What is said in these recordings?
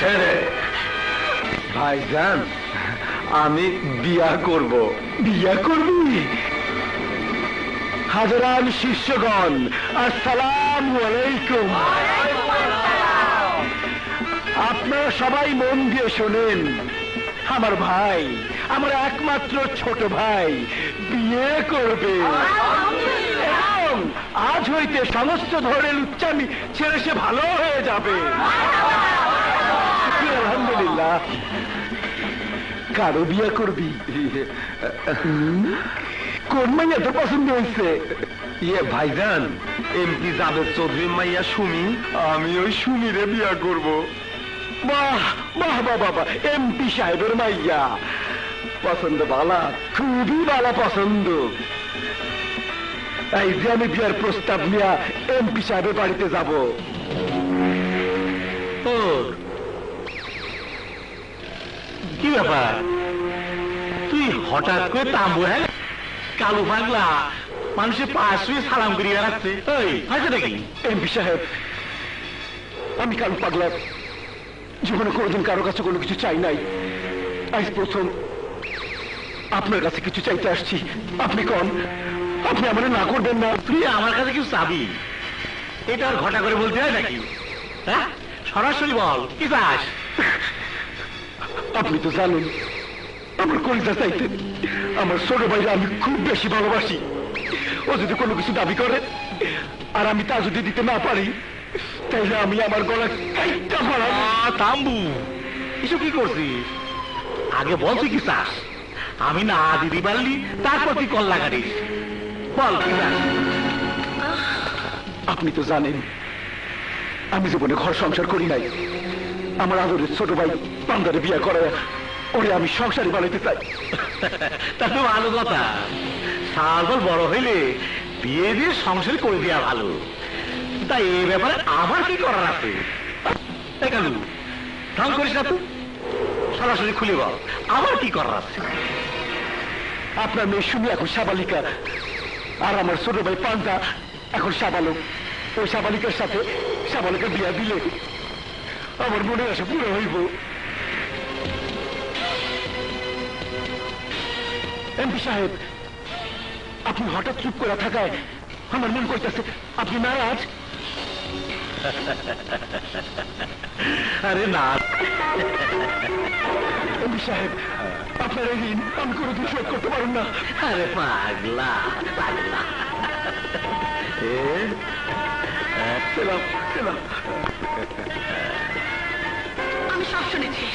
ছেড়ে। ভাইজান, আমি বিয়া করব। বিয়া করবি? হাজারান শিষ্যগণ, আসসালামু আলাইকুম। আপনারা সবাই মন দিয়ে শোনেন। আমার ভাই, আমার একমাত্র ছোট ভাই বিয়ে করবে। আজ হইতে সমস্ত ধরনের উচ্চামি ছেড়ে সে ভালো হয়ে যাবে। আলহামদুলিল্লাহ। কারো বিয়ে করবি? কোন মাইয়া তো পছন্দ হয়েছে? ইয়ে ভাইজান, এমপি জাভেদ চৌধুরী মাইয়া সুমি। আমি ওই সুমিরে বিয়া করব। বাহ বাহ বাবা, এমপি সাহেবের মাইয়া পছন্দ বালা, খুবই বালা পছন্দ। এই যে আমি বিয়ার প্রস্তাব নিয়ে এমপি সাহেবের বাড়িতে যাব। কি ব্যাপার, তুই হঠাৎ করে তাম্বু? হ্যাঁ, কালু পাগলা মানুষের পাশ শুয়ে সালাম করিয়ে রাখছে। হয়তো নাকি? এমপি সাহেব, আমি কালু পাগলা জীবনে কোনোদিন কারো কাছে কোনো কিছু চাই নাই। আজ প্রথম আপনার কাছে কিছু চাইতে আসছি। আপনি কোন, আপনি আমার না করবেন না? তুই আমার কাছে কিছু চাবি? এটা আর ঘটা করে বলতে হয় নাকি? হ্যাঁ, সরাসরি বল, কি চাস? আপনি তো জানেন আমার কলিজা চাইতেন। আমার ছোট ভাইরা আমি খুব বেশি ভালোবাসি। ও যদি কোনো কিছু দাবি করে আর আমি তা যদি দিতে না পারি, তাইলে আমি আমার গলা কাইটা ফাড়াবো। তাম্বু, এসব কি করছিস? আগে বল তুই কি চাস। আমি না দিদি পারলি তারপর তুই কল্লা কাটিস। বল কি চাস? আপনি তো জানেন আমি জীবনে ঘর সংসার করি নাই। আমার আদরের ছোট ভাই পান্দারে বিয়ে করে ওরে আমি সংসারই বানাইতে চাই। তা তো ভালো কথা। সালফল বড় হইলে বিয়ে দিয়ে সংসার করে দেওয়া ভালো। তাই এই ব্যাপারে আমার কি করার আছে? কালু, ঢং করিস না তুই, সরাসরি খুলে বল আমার কি করার আছে। আপনার মেয়ে সুমি এখন সাবালিকা, আর আমার ছোট ভাই পান্তা এখন সাবালক। ওই সাবালিকার সাথে সাবালিকার বিয়া দিলে আমার মনের আশা পুরো হইব। এমপি সাহেব, আপনি হঠাৎ চুপ করে থাকায় আমার মন করতেছে আপনি নারাজ। আরে না এমপি সাহেব, আপনার এই ঋণ আমি কোনোদিন শোধ করতে পারুন না। আরে পাগলা পাগলা। আমি সব শুনেছি।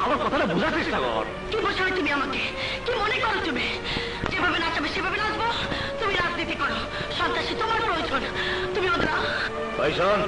আমার কথাটা বোঝার চেষ্টা কর। কি বোঝাবে তুমি আমাকে? কি মনে করো তুমি? যেভাবে নাচাবে সেভাবে নাচবো। তুমি রাজনীতি করো, সন্ত্রাসী তোমার প্রয়োজন। তুমি ওদের শোন,